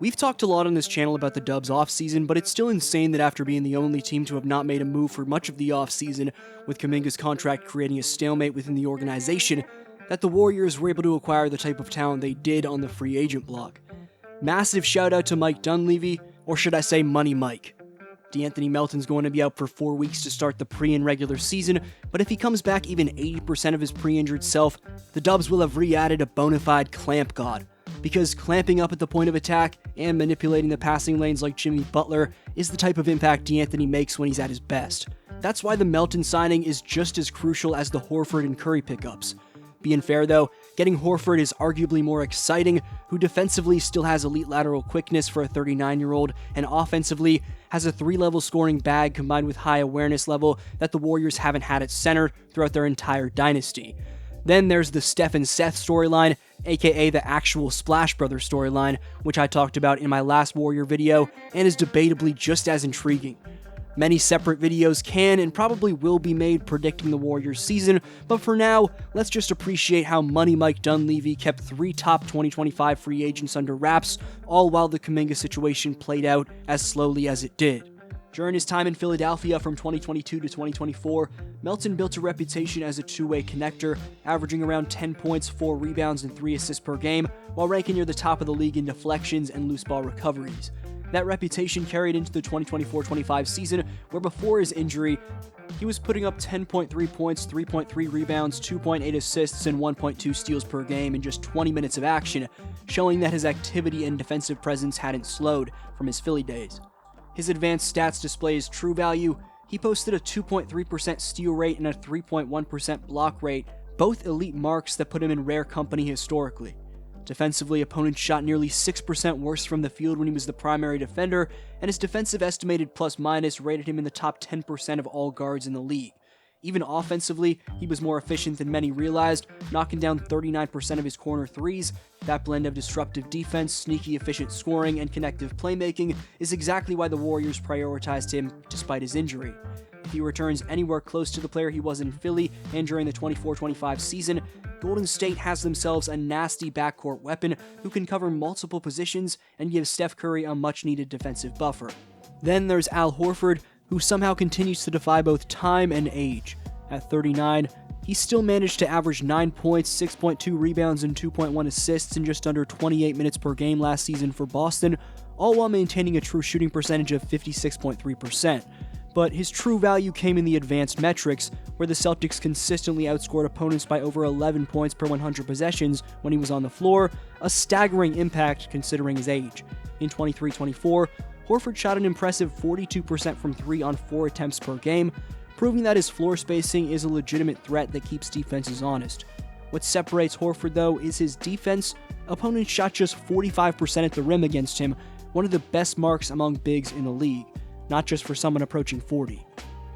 We've talked a lot on this channel about the Dubs offseason, but it's still insane that after being the only team to have not made a move for much of the offseason, with Kuminga's contract creating a stalemate within the organization, that the Warriors were able to acquire the type of talent they did on the free agent block. Massive shout out to Mike Dunleavy, or should I say Money Mike. Melton's going to be out for 4 weeks to start the pre and regular season, but if he comes back even 80% of his pre-injured self, the Dubs will have re-added a bona fide clamp god. Because clamping up at the point of attack and manipulating the passing lanes like Jimmy Butler is the type of impact D'Anthony makes when he's at his best. That's why the Melton signing is just as crucial as the Horford and Curry pickups. Being fair though, getting Horford is arguably more exciting, who defensively still has elite lateral quickness for a 39-year-old, and offensively has a 3-level scoring bag combined with high awareness level that the Warriors haven't had at center throughout their entire dynasty. Then there's the Steph and Seth storyline, aka the actual Splash Brothers storyline, which I talked about in my last Warrior video, and is debatably just as intriguing. Many separate videos can and probably will be made predicting the Warriors season, but for now, let's just appreciate how Money Mike Dunleavy kept 3 top 2025 free agents under wraps, all while the Kuminga situation played out as slowly as it did. During his time in Philadelphia from 2022 to 2024, Melton built a reputation as a two-way connector, averaging around 10 points, 4 rebounds, and 3 assists per game, while ranking near the top of the league in deflections and loose ball recoveries. That reputation carried into the 2024-25 season, where before his injury, he was putting up 10.3 points, 3.3 rebounds, 2.8 assists, and 1.2 steals per game in just 20 minutes of action, showing that his activity and defensive presence hadn't slowed from his Philly days. His advanced stats display his true value. He posted a 2.3% steal rate and a 3.1% block rate, both elite marks that put him in rare company historically. Defensively, opponents shot nearly 6% worse from the field when he was the primary defender, and his defensive estimated plus-minus rated him in the top 10% of all guards in the league. Even offensively, he was more efficient than many realized, knocking down 39% of his corner threes. That blend of disruptive defense, sneaky efficient scoring, and connective playmaking is exactly why the Warriors prioritized him despite his injury. If he returns anywhere close to the player he was in Philly and during the 24-25 season, Golden State has themselves a nasty backcourt weapon who can cover multiple positions and give Seth Curry a much-needed defensive buffer. Then there's Al Horford, who somehow continues to defy both time and age. At 39, he still managed to average 9 points, 6.2 rebounds, and 2.1 assists in just under 28 minutes per game last season for Boston, all while maintaining a true shooting percentage of 56.3%. But his true value came in the advanced metrics, where the Celtics consistently outscored opponents by over 11 points per 100 possessions when he was on the floor, a staggering impact considering his age. In 23-24, Horford shot an impressive 42% from 3 on 4 attempts per game, proving that his floor spacing is a legitimate threat that keeps defenses honest. What separates Horford, though, is his defense. Opponents shot just 45% at the rim against him, one of the best marks among bigs in the league, not just for someone approaching 40.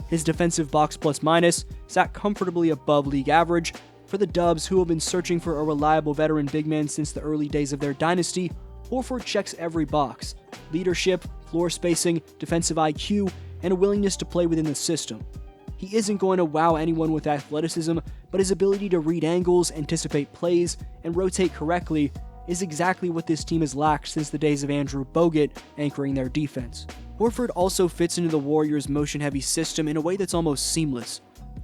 His defensive box plus-minus sat comfortably above league average. For the Dubs, who have been searching for a reliable veteran big man since the early days of their dynasty, Horford checks every box: leadership, floor spacing, defensive IQ, and a willingness to play within the system. He isn't going to wow anyone with athleticism, but his ability to read angles, anticipate plays, and rotate correctly is exactly what this team has lacked since the days of Andrew Bogut anchoring their defense. Horford also fits into the Warriors' motion-heavy system in a way that's almost seamless.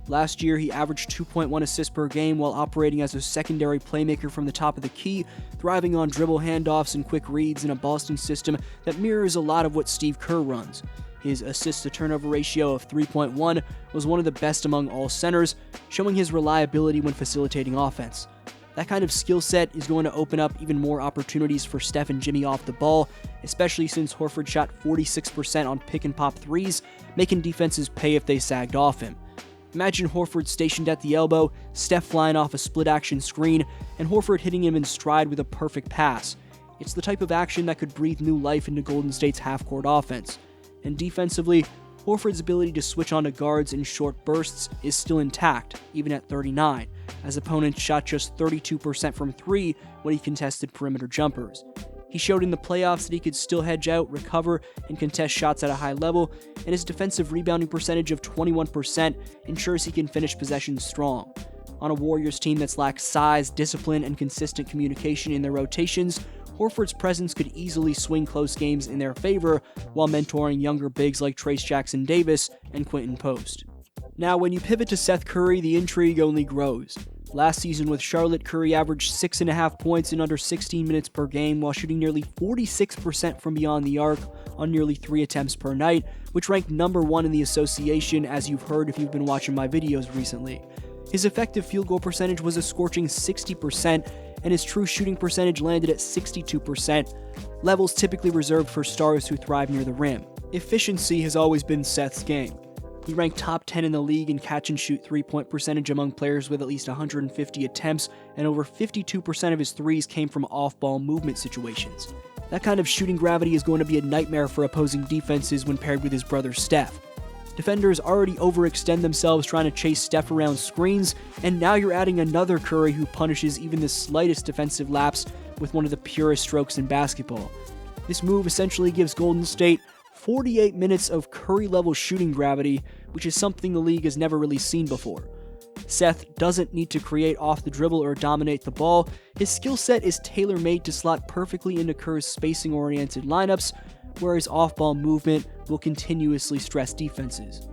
Last year, he averaged 2.1 assists per game while operating as a secondary playmaker from the top of the key, thriving on dribble handoffs and quick reads in a Boston system that mirrors a lot of what Steve Kerr runs. His assist-to-turnover ratio of 3.1 was one of the best among all centers, showing his reliability when facilitating offense. That kind of skill set is going to open up even more opportunities for Steph and Jimmy off the ball, especially since Horford shot 46% on pick-and-pop threes, making defenses pay if they sagged off him. Imagine Horford stationed at the elbow, Steph flying off a split-action screen, and Horford hitting him in stride with a perfect pass. It's the type of action that could breathe new life into Golden State's half-court offense. And defensively, Horford's ability to switch onto guards in short bursts is still intact, even at 39, as opponents shot just 32% from 3 when he contested perimeter jumpers. He showed in the playoffs that he could still hedge out, recover, and contest shots at a high level, and his defensive rebounding percentage of 21% ensures he can finish possessions strong. On a Warriors team that's lacked size, discipline, and consistent communication in their rotations, Horford's presence could easily swing close games in their favor while mentoring younger bigs like Trayce Jackson-Davis and Quentin Post. Now, when you pivot to Seth Curry, the intrigue only grows. Last season with Charlotte, Curry averaged 6.5 points in under 16 minutes per game while shooting nearly 46% from beyond the arc on nearly 3 attempts per night, which ranked number 1 in the association, as you've heard if you've been watching my videos recently. His effective field goal percentage was a scorching 60%, and his true shooting percentage landed at 62%, levels typically reserved for stars who thrive near the rim. Efficiency has always been Seth's game. He ranked top 10 in the league in catch-and-shoot three-point percentage among players with at least 150 attempts, and over 52% of his threes came from off-ball movement situations. That kind of shooting gravity is going to be a nightmare for opposing defenses when paired with his brother Steph. Defenders already overextend themselves trying to chase Steph around screens, and now you're adding another Curry who punishes even the slightest defensive lapse with one of the purest strokes in basketball. This move essentially gives Golden State 48 minutes of Curry-level shooting gravity, which is something the league has never really seen before. Seth doesn't need to create off the dribble or dominate the ball. His skill set is tailor-made to slot perfectly into Curry's spacing-oriented lineups, where his off-ball movement will continuously stress defenses.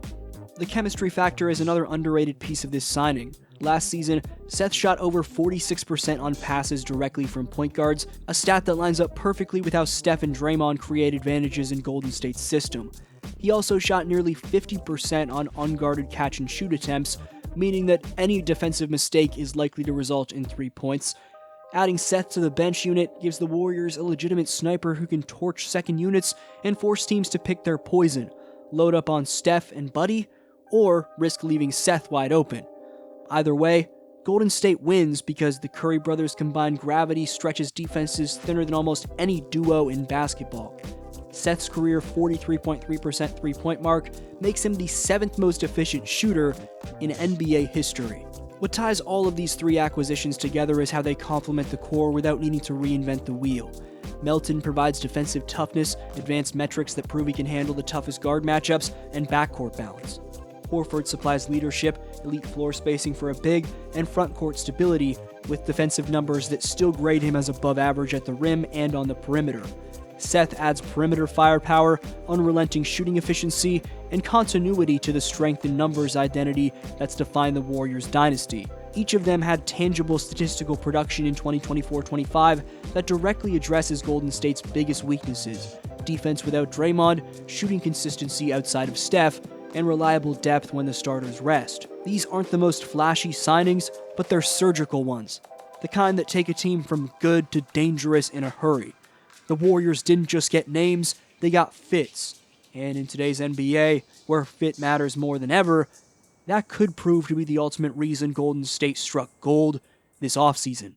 The chemistry factor is another underrated piece of this signing. Last season, Seth shot over 46% on passes directly from point guards, a stat that lines up perfectly with how Steph and Draymond create advantages in Golden State's system. He also shot nearly 50% on unguarded catch-and-shoot attempts, meaning that any defensive mistake is likely to result in 3 points. Adding Seth to the bench unit gives the Warriors a legitimate sniper who can torch second units and force teams to pick their poison, load up on Steph and Buddy, or risk leaving Seth wide open. Either way, Golden State wins because the Curry brothers' combined gravity stretches defenses thinner than almost any duo in basketball. Seth's career 43.3% three-point mark makes him the 7th most efficient shooter in NBA history. What ties all of these 3 acquisitions together is how they complement the core without needing to reinvent the wheel. Melton provides defensive toughness, advanced metrics that prove he can handle the toughest guard matchups, and backcourt balance. Horford supplies leadership, elite floor spacing for a big, and frontcourt stability, with defensive numbers that still grade him as above average at the rim and on the perimeter. Seth adds perimeter firepower, unrelenting shooting efficiency, and continuity to the strength in numbers identity that's defined the Warriors' dynasty. Each of them had tangible statistical production in 2024-25 that directly addresses Golden State's biggest weaknesses: defense without Draymond, shooting consistency outside of Steph, and reliable depth when the starters rest. These aren't the most flashy signings, but they're surgical ones, the kind that take a team from good to dangerous in a hurry. The Warriors didn't just get names, they got fits. And in today's NBA, where fit matters more than ever, that could prove to be the ultimate reason Golden State struck gold this offseason.